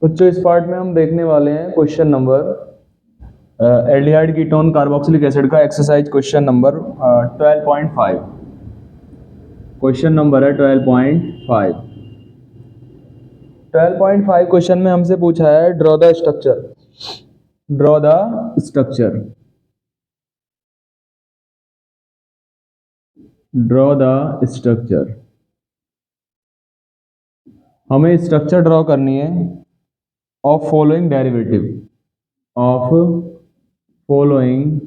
बच्चों इस पार्ट में हम देखने वाले हैं question number aldehyde ketone carboxylic acid का exercise question number 12.5। Question number है 12.5। 12.5 क्वेश्चन में हमसे पूछा है draw the structure. Draw the structure. Draw the structure. हमें स्ट्रक्चर ड्रॉ करनी है of following derivative. Of following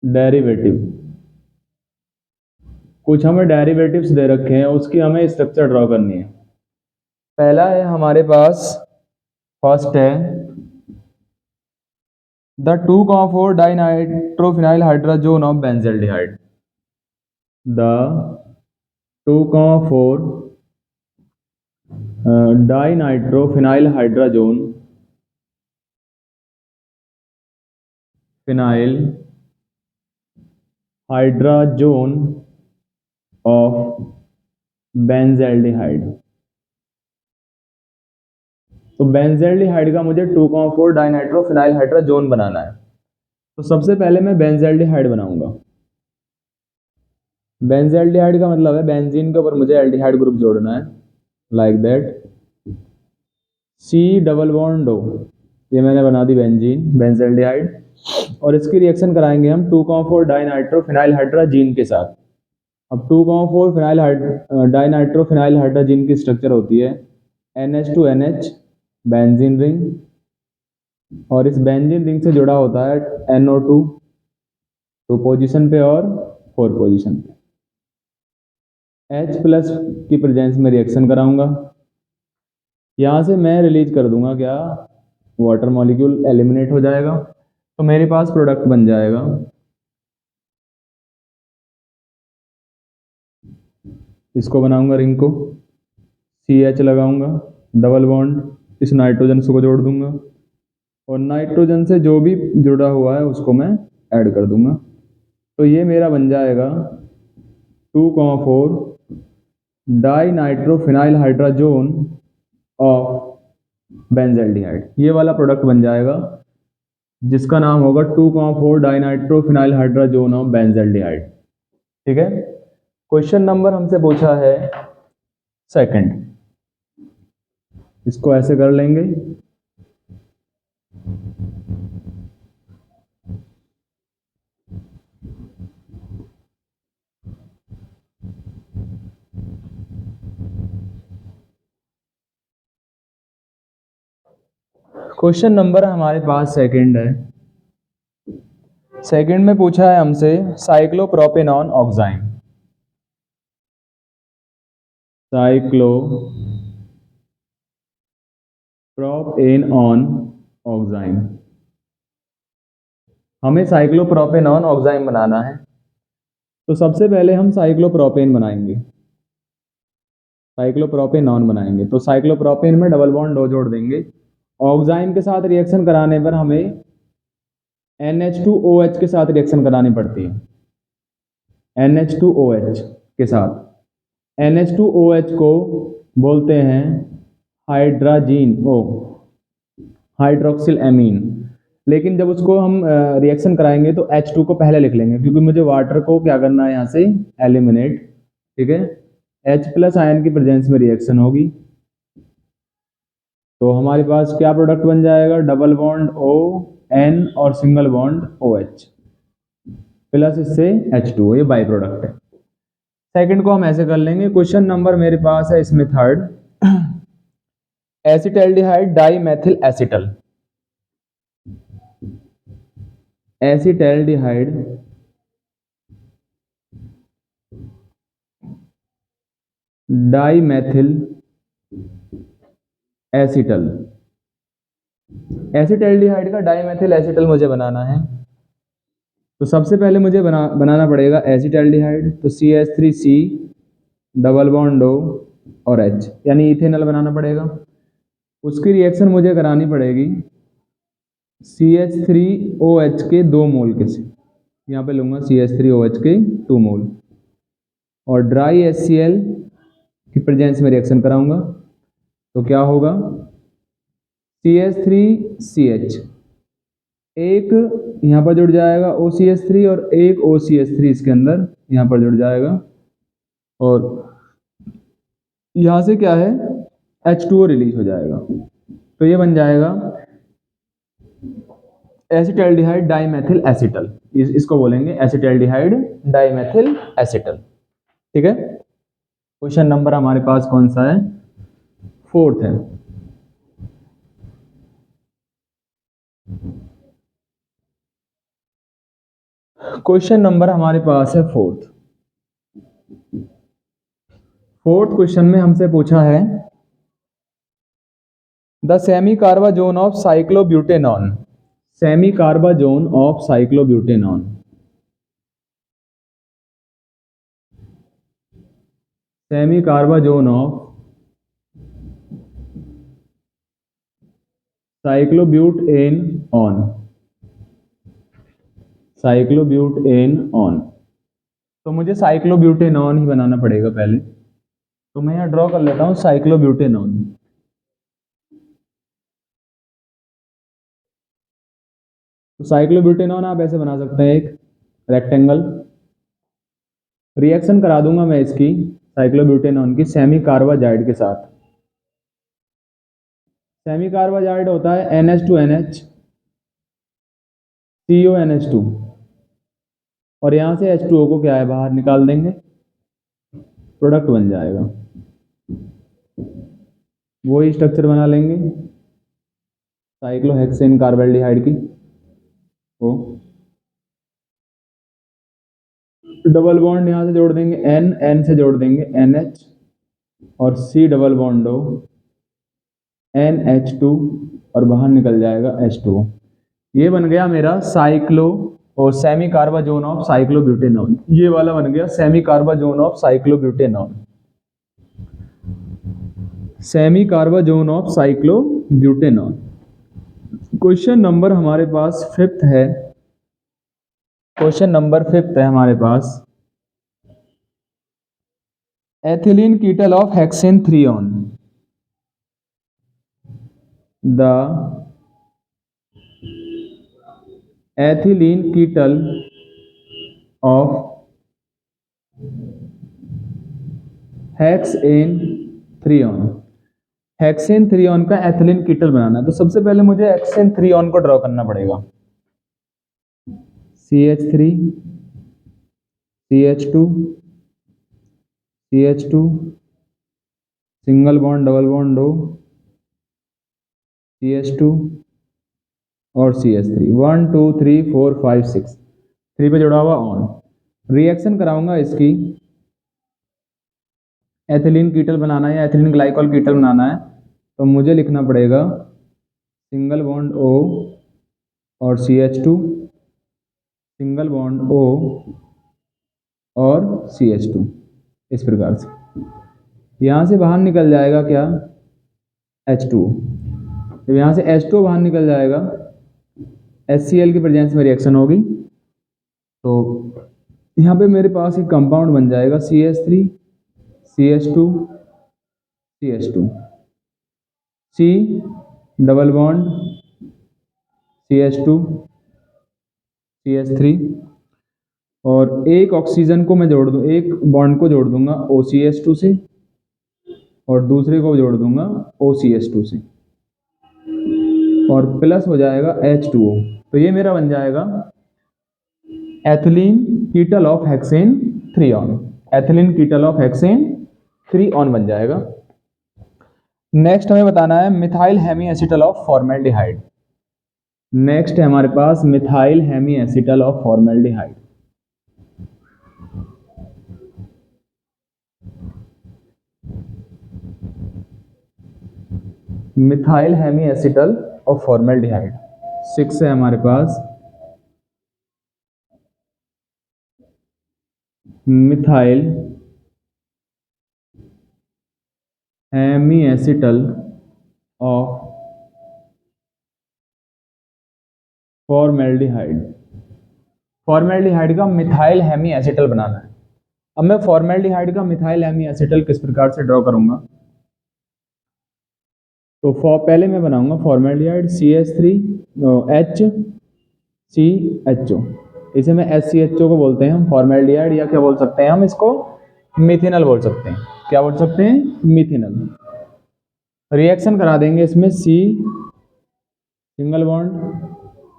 derivative. कुछ हमें डेरिवेटिव्स दे रखे हैं, उसकी हमें स्ट्रक्चर ड्रॉ करनी है। पहला है हमारे पास, फर्स्ट है the 2,4 dinitrophenyl hydrazone of benzaldehyde. The 2,4 dinitrophenyl hydrazone hydrazone of benzaldehyde. तो बेंजल्डिहाइड का मुझे 2,4 डाइनाइट्रोफिनाइल हाइड्राजोन बनाना है। तो सबसे पहले मैं बेंजल्डिहाइड बनाऊंगा। बेंजल्डिहाइड का मतलब है बेंजीन के ऊपर मुझे एल्डिहाइड ग्रुप जोड़ना है, like that. C double bond O, ये मैंने बना दी बेंजीन, बेंजल्डिहाइड। और इसकी रिएक्शन कराएंगे हम 2,4 डाइनाइट्रोफिनाइल हाइड्राजीन के साथ। अब 2,4 डाइनाइट्रोफिनाइल हाइड्राजीन की स्ट्रक्चर होती है NH2NH बेंजीन रिंग, और इस बेंजीन रिंग से जुड़ा होता है NO2 2 पोजीशन पे और 4 पोजीशन पे। H प्लस की प्रेजेंस में रिएक्शन कराऊंगा। यहाँ से मैं रिलीज कर दूंगा क्या, वाटर मॉलिक्यूल एलिमिनेट हो जाएगा, तो मेरे पास प्रोडक्ट बन जाएगा इसको बनाऊंगा रिंग को, CH लगाऊंगा, डबल बॉन्ड इस नाइट्रोजन को जोड़ दूंगा, और नाइट्रोजन से जो भी जुड़ा हुआ है उसको मैं ऐड कर दूंगा। तो ये मेरा बन जाएगा 2,4 डाइनाइट्रोफिनाइल हाइड्राजोन ऑफ बेंजल्डिहाइड। ये वाला प्रोडक्ट बन जाएगा जिसका नाम होगा 2,4 डाइनाइट्रोफिनाइल हाइड्राजोन ऑफ बेंजल्डिहाइड। ठीक है। क्वेश्चन नंबर हमसे पूछा है सेकंड, इसको ऐसे कर लेंगे। क्वेश्चन नंबर हमारे पास सेकंड है। सेकंड में पूछा है हमसे साइक्लोप्रोपेनॉन ऑक्साइन। साइक्लोप्रोपेनॉन ऑक्साइन। हमें साइक्लोप्रोपेनॉन ऑक्साइन बनाना है। तो सबसे पहले हम साइक्लोप्रोपेन बनाएंगे, साइक्लोप्रोपेनॉन बनाएंगे। तो साइक्लोप्रोपेन में डबल बॉन्ड O जोड़ देंगे। ऑक्साइन के साथ रिएक्शन कराने पर हमें NH2OH के साथ रिएक्शन करानी पड़ती है। NH2OH के साथ, NH2OH को बोलते हैं हाइड्राजीन O, हाइड्रोक्सिल एमीन। लेकिन जब उसको हम रिएक्शन कराएंगे तो H2 को पहले लिख लेंगे, क्योंकि मुझे वाटर को क्या करना है यहाँ से एलिमिनेट। ठीक है। H प्लस आयन की प्रेजेंस में रिएक्शन होगी, तो हमारे पास क्या प्रोडक्ट बन जाएगा, डबल बॉन्ड O N और सिंगल बॉन्ड OH प्लस इससे H2O, ये बाई प्रोडक्ट है। सेकंड को हम ऐसे कर लेंगे। क्वेश्चन नंबर मेरे पास है इसमें third, acetaldehyde dimethyl acetal. Acetaldehyde dimethyl acetal. Acetaldehyde का डाइमेथिल एसिटल मुझे बनाना है। तो सबसे पहले मुझे बनाना पड़ेगा एसिटल्डिहाइड। तो CH3C डबल बॉन्ड O और H, यानी इथेनॉल बनाना पड़ेगा। उसकी रिएक्शन मुझे करानी पड़ेगी CH3OH के 2 मोल के से। यहाँ पे लूँगा CH3OH के 2 मोल, और ड्राई HCl की प्रेजेंस में रिएक्शन कराऊंगा। तो क्या होगा, CH3CH, एक यहाँ पर जुड़ जाएगा OCH3 और एक OCH3 इसके अंदर यहाँ पर जुड़ जाएगा, और यहाँ से क्या है, H2O रिलीज हो जाएगा। तो ये बन जाएगा एसिटाल्डिहाइड डाइमेथिल एसिटल, इसको बोलेंगे एसिटाल्डिहाइड डाइमेथिल एसिटल। ठीक है, क्वेश्चन नंबर हमारे पास कौन सा है, 4th है। क्वेश्चन नंबर हमारे पास है 4th। 4th क्वेश्चन में हमसे पूछा है the semicarbazone of cyclobutanone, semicarbazone of cyclobutanone, semicarbazone of cyclobutanone, cyclobutanone. तो मुझे साइक्लोब्यूटेनॉन ही बनाना पड़ेगा पहले, तो मैं यहाँ ड्रॉ कर लेता हूँ साइक्लोब्यूटेनॉन। तो साइक्लोब्यूटेनॉन आप ऐसे बना सकते हैं, एक रेक्टेंगल। रिएक्शन करा दूंगा मैं इसकी, साइक्लोब्यूटेनॉन की सेमी कार्बाजाइड के साथ। सेमी कार्बाजाइड होता है NH2NH CONH2, और यहां से H2O को क्या है बाहर निकाल देंगे, प्रोडक्ट बन जाएगा। वही स्ट्रक्चर बना लेंगे साइक्लोहेक्सेन कार्बल्डिहाइड की, वो डबल बॉन्ड यहां से जोड़ देंगे N से जोड़ देंगे NH, और C डबल बॉन्ड हो NH2, और बाहर निकल जाएगा H2O। ये बन गया मेरा साइक्लो और semicarbazone of cyclobutanone, ये वाला बन गया semicarbazone of cyclobutanone, semicarbazone of cyclobutanone. Question number हमारे पास 5th है, क्वेश्चन नंबर 5th है हमारे पास, ethylene ketal of hexane 3 the ethylene ketal of hexane 3, hexane 3 का एथिलीन कीटल बनाना है। तो सबसे पहले मुझे हेक्सेन 3 को ड्रॉ करना पड़ेगा, CH3 CH2 CH2, single bond double bond हो CH2 और CH3, 1 2 3 4 5 6, 3 पे जुड़ा हुआ ऑन। रिएक्शन कराऊंगा इसकी, एथिलीन कीटल बनाना है या एथिलीन ग्लाइकॉल कीटल बनाना है, तो मुझे लिखना पड़ेगा सिंगल बॉन्ड O और CH2, सिंगल बॉन्ड O और CH2, इस प्रकार से। यहाँ से बाहर निकल जाएगा क्या, H2O। जब यहाँ से H2O बाहर निकल जाएगा, HCl की प्रेजेंस में रिएक्शन होगी, तो यहाँ पे मेरे पास एक कंपाउंड बन जाएगा CH3 CH2 CH2, C double bond CH2 CH3, और एक ऑक्सीजन को मैं जोड़ दूँ, एक बॉन्ड को जोड़ दूंगा OCH2 से, और दूसरे को जोड़ दूंगा OCH2 से, और प्लस हो जाएगा H2O। तो ये मेरा बन जाएगा ethylene ketal of hexane 3, ethylene ketal of hexane 3 बन जाएगा। नेक्स्ट हमें बताना है methyl hemiacetal of formaldehyde. Next है हमारे पास methyl hemiacetal of formaldehyde. Methyl hemiacetal of formaldehyde 6 है हमारे पास, methyl hemiacetal of formaldehyde. Formaldehyde का मिथाइल हेमी एसिटल बनाना है। अब मैं फॉर्मेल्डिहाइड का मिथाइल हेमी एसिटल किस प्रकार से ड्रॉ करूंगा, तो पहले मैं बनाऊंगा फॉर्मेल्डिहाइड CH3HCHO, इसे मैं SCHO को बोलते हैं हम फॉर्मेल्डिहाइड, या क्या बोल सकते हैं हम इसको, मिथिनल बोल सकते हैं। क्या बोल सकते हैं? मिथिनल। रिएक्शन करा देंगे इसमें C single bond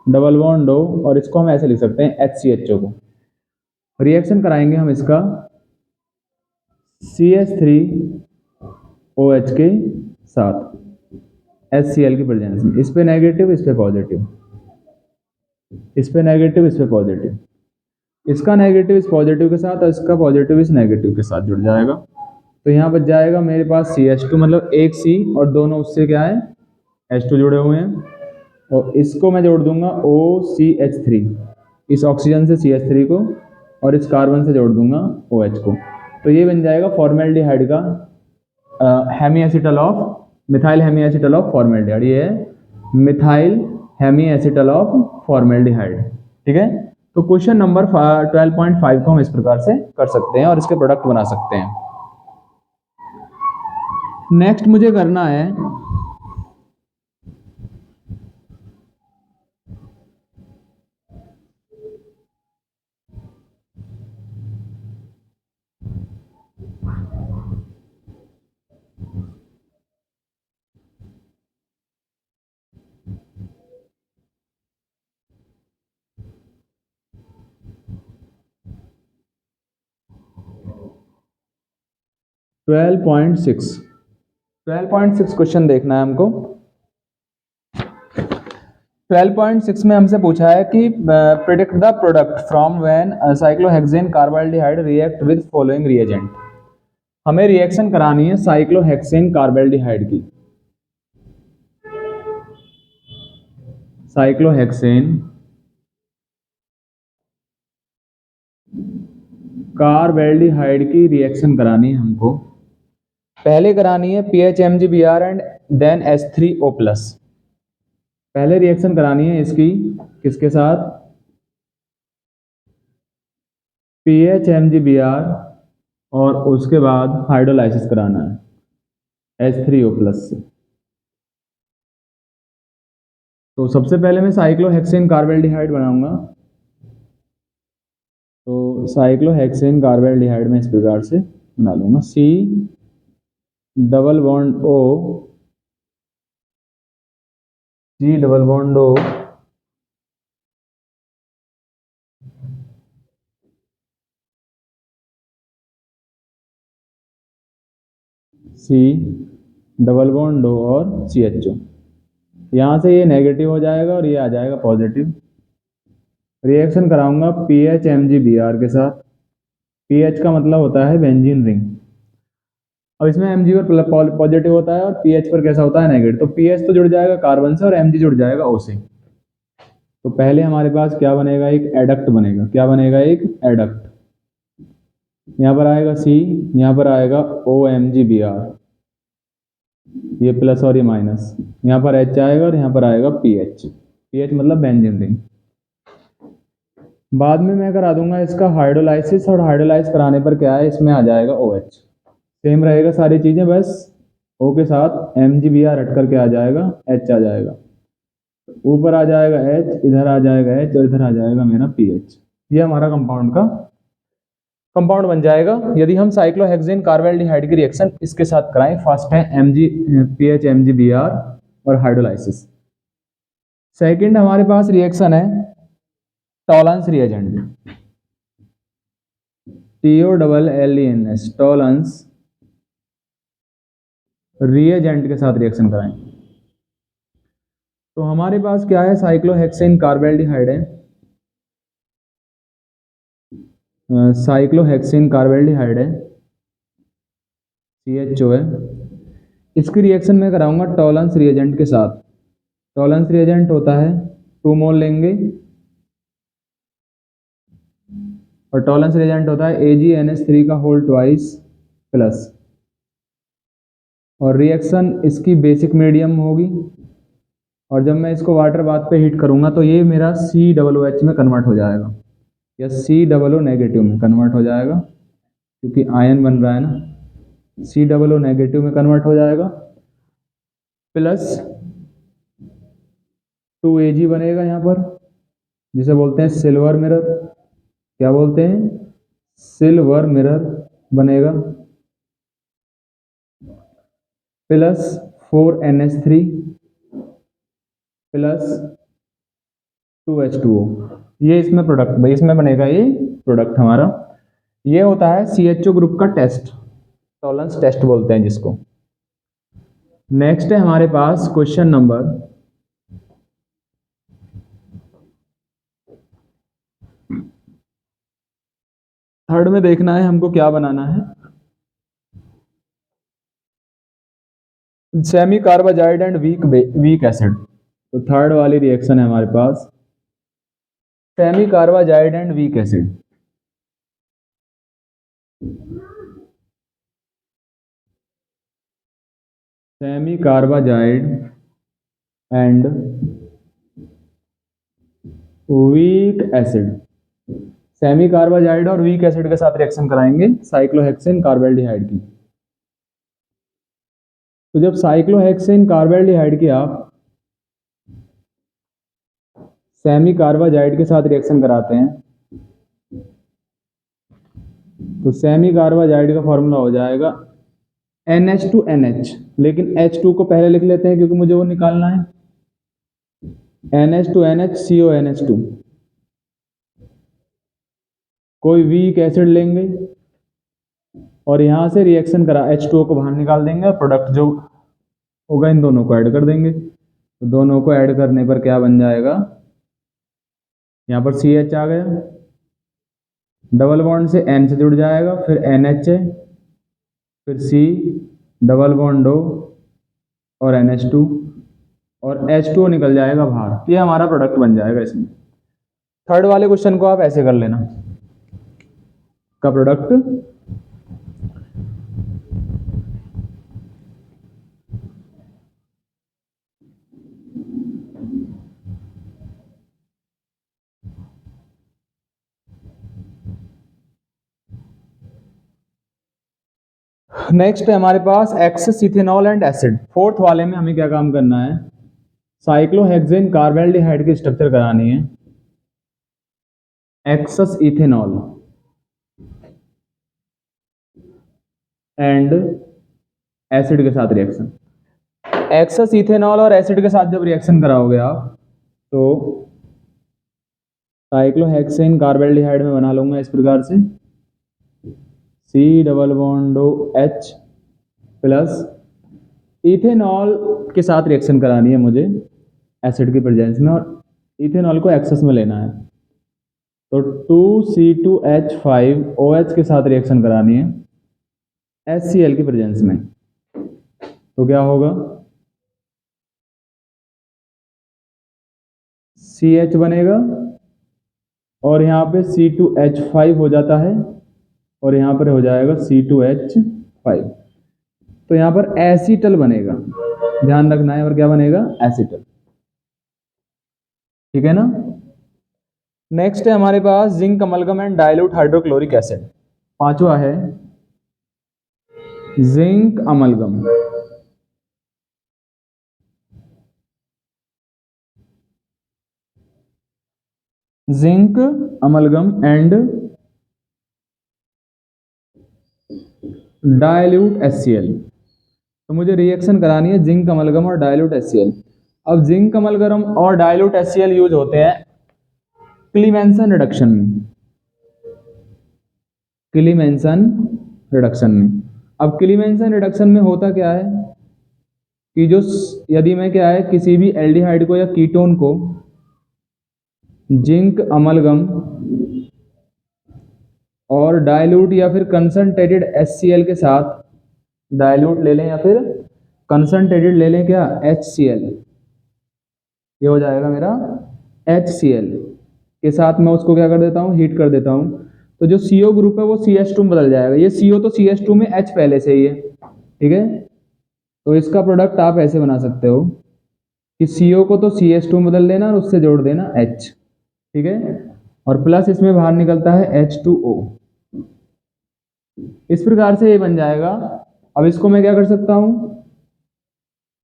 double bond O, और इसको हम ऐसे लिख सकते हैं HCHO को। रिएक्शन कराएंगे हम इसका CH3OH के साथ HCl की प्रेजेंस में। इस पे नेगेटिव, इस पे पॉजिटिव, इस पे नेगेटिव, इस पे पॉजिटिव, इसका नेगेटिव इस पॉजिटिव के साथ और इसका पॉजिटिव इस नेगेटिव के साथ जुड़ जाएगा। तो यहाँ बच जाएगा मेरे पास CH2, मतलब एक C और दोनों उससे क्या है H2 जुड़े हुए हैं, और इसको मैं जोड़ दूंगा OCH3, इस ऑक्सीजन से CH3 को, और इस कार्बन से जोड़ दूंगा OH को। तो ये बन जाएगा फॉर्मेल्डिहाइड का हेमीएसिटल ऑफ मिथाइल हेमीएसिटल ऑफ फॉर्मेल्डिहाइड। ये है मिथाइल हेमीएसिटल ऑफ फॉर्मेल्डिहाइड। ठीक है, तो क्वेश्चन नंबर 12.5 को हम इस प्रकार से कर सकते हैं और इसके प्रोडक्ट बना सकते हैं। नेक्स्ट मुझे करना है 12.6 क्वेश्चन देखना है हमको। 12.6 में हमसे पूछा है कि predict the product from when cyclohexane carbaldehyde react with following reagent. हमें रिएक्शन करानी है साइक्लोहेक्सेन कार्बाल्डिहाइड की। साइक्लोहेक्सेन कार्बाल्डिहाइड की रिएक्शन करानी है हमको। पहले करानी है PHMgBr एंड देन H3O+। पहले रिएक्शन करानी है इसकी किसके साथ? PHMgBr, और उसके बाद हाइड्रोलाइसिस कराना है H3O+ से। तो सबसे पहले मैं साइक्लोहेक्सेन कार्बाल्डिहाइड बनाऊंगा। तो साइक्लोहेक्सेन कार्बाल्डिहाइड में इस प्रकार से बना लूंगा, C double bond O, C double bond O, C double bond O और CHO। यहाँ से ये नेगेटिव हो जाएगा और ये आ जाएगा पॉजिटिव। रिएक्शन कराऊंगा PHMgBr के साथ। PH का मतलब होता है बेंजीन रिंग। अब इसमें Mg पर पॉजिटिव होता है और PH पर कैसा होता है? नेगेटिव। तो PH तो जुड़ जाएगा कार्बन से और Mg जुड़ जाएगा O से। तो पहले हमारे पास क्या बनेगा? एक एडक्ट बनेगा। क्या बनेगा? एक एडक्ट। यहाँ पर आएगा C, यहाँ पर आएगा OMgBr, ये प्लस और ये माइनस, यहाँ पर H आएगा और यहाँ पर आएगा PH। PH मतलब बेंजीन रिंग। बाद में मैं करा दूंगा इसका हाइड्रोलाइसिस, और हाइड्रोलाइज कराने पर क्या है? इसमें आ जाएगा OH। सेम रहेगा सारी चीज़ें, बस O के साथ MgBr हट करके आ जाएगा, H आ जाएगा, ऊपर आ जाएगा H, इधर आ जाएगा H और इधर आ जाएगा मेरा PH। ये हमारा कंपाउंड का कंपाउंड बन जाएगा यदि हम साइक्लोहेक्सेन कार्बाल्डिहाइड की रिएक्शन इसके साथ कराएं। फर्स्ट है PHMgBr और हाइड्रोलाइसिस। सेकंड हमारे पास रिएक्शन है टॉलंस रिएजेंट, TOLLENS, टॉलंस रिएजेंट के साथ रिएक्शन कराएं। तो हमारे पास क्या है? साइक्लोहेक्सेन कार्बाल्डिहाइड है, साइक्लोहेक्सेन कार्बाल्डिहाइड है, CHO है। इसकी रिएक्शन में कराऊंगा टॉलंस रिएजेंट के साथ। टॉलंस रिएजेंट होता है 2 मोल लेंगे, और टॉलंस रिएजेंट होता है AgNH3 का होल ट्वाइस प्लस, और रिएक्शन इसकी बेसिक मीडियम होगी, और जब मैं इसको वाटर बाथ पे हीट करूंगा तो ये मेरा COOH में कन्वर्ट हो जाएगा, या COO नेगेटिव में कन्वर्ट हो जाएगा, क्योंकि आयन बन रहा है ना, COO नेगेटिव में कन्वर्ट हो जाएगा। प्लस 2Ag बनेगा यहाँ पर, जिसे बोलते हैं सिल्वर मिरर। क्या बोलते हैं? सिल्वर मिरर बनेगा। Plus 4NH3 plus 2H2O। ये इसमें प्रोडक्ट, भाई इसमें बनेगा ये प्रोडक्ट हमारा। ये होता है CHO ग्रुप का टेस्ट, टॉलरेंस टेस्ट बोलते हैं जिसको। नेक्स्ट है हमारे पास क्वेश्चन नंबर 3 में देखना है हमको क्या बनाना है। Semicarbazide and weak acid. तो 3rd वाली रिएक्शन है हमारे पास semicarbazide and weak acid. Semicarbazide and weak acid. Semicarbazide और वीक एसिड के साथ रिएक्शन कराएंगे साइक्लोहेक्सेन कार्बेल्डिहाइड की। तो जब साइक्लोहेक्सेन कार्बेल्डिहाइड की आप सेमी कार्बाजाइड के साथ रिएक्शन कराते हैं तो सेमी कार्बाजाइड का फॉर्मूला हो जाएगा NH2NH, लेकिन H2 को पहले लिख लेते हैं क्योंकि मुझे वो निकालना है। NH2NH CONH2। कोई वीक एसिड लेंगे और यहां से रिएक्शन करा H2O को बाहर निकाल देंगे और प्रोडक्ट जो होगा इन दोनों को ऐड कर देंगे। तो दोनों को ऐड करने पर क्या बन जाएगा? यहाँ पर CH आ गया, डबल बॉन्ड से N से जुड़ जाएगा, फिर NH है, फिर C डबल बॉन्ड O और NH2 और H2O निकल जाएगा बाहर। ये हमारा प्रोडक्ट बन जाएगा इसमें। 3rd वाले क्वेश्चन को आप ऐसे कर लेना का प्रोडक्ट नेक्स्ट है हमारे पास excess ethanol and acid. 4th वाले में हमें क्या काम करना है? साइक्लोहेक्सेन कार्बेल्डिहाइड की स्ट्रक्चर करानी है एक्सेस इथेनॉल एंड एसिड के साथ रिएक्शन। एक्सेस इथेनॉल और एसिड के साथ जब रिएक्शन कराओगे आप तो साइक्लोहेक्सेन कार्बेल्डिहाइड में बना लूंगा इस प्रकार से C double bond OH plus ethanol के साथ रिएक्शन करानी है मुझे एसिड की प्रेजेंस में, और इथेनॉल को एक्सेस में लेना है। तो 2C2H5OH के साथ रिएक्शन करानी है HCl की प्रेजेंस में। तो क्या होगा? CH बनेगा और यहाँ पे C2H5 हो जाता है और यहाँ पर हो जाएगा C2H5। तो यहाँ पर एसीटल बनेगा, ध्यान रखना है। और क्या बनेगा? एसीटल। ठीक है ना। नेक्स्ट है हमारे पास zinc amalgam and dilute hydrochloric acid. 5वां है zinc amalgam and dilute HCl। तो मुझे रिएक्शन करानी है जिंक अमलगम और डाइल्यूट HCl। अब जिंक अमलगम और डाइल्यूट HCl यूज होते हैं क्लीमेंसन रिडक्शन में। अब क्लीमेंसन रिडक्शन में होता क्या है कि जो यदि मैं क्या है किसी भी एल्डिहाइड को या कीटोन को जिंक अमलगम और डाइल्यूट या फिर कंसंट्रेटेड HCl के साथ डाइल्यूट ले लें या फिर कंसंट्रेटेड ले लें, क्या HCl, ये हो जाएगा मेरा HCl के साथ मैं उसको क्या कर देता हूँ? हीट कर देता हूँ। तो जो CO ग्रुप है वो CH2 में बदल जाएगा। ये CO तो CH2 में H पहले से ही है, ठीक है। तो इसका प्रोडक्ट आप ऐसे बना सकते हो कि CO को तो CH2 में बदल देना और उससे जोड़ देना H, ठीक है, और प्लस इसमें बाहर निकलता है H2O। इस प्रकार से ये बन जाएगा। अब इसको मैं क्या कर सकता हूँ?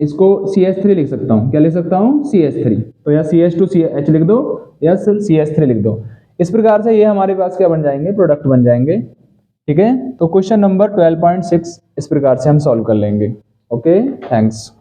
इसको CH3 लिख सकता हूँ। क्या लिख सकता हूँ? CH3। तो या CH2CH लिख दो या सिर्फ CH3 लिख दो। इस प्रकार से ये हमारे पास क्या बन जाएंगे? प्रोडक्ट बन जाएंगे। ठीक है, तो क्वेश्चन नंबर 12.6 इस प्रकार से हम सॉल्व कर लेंगे। Okay, thanks.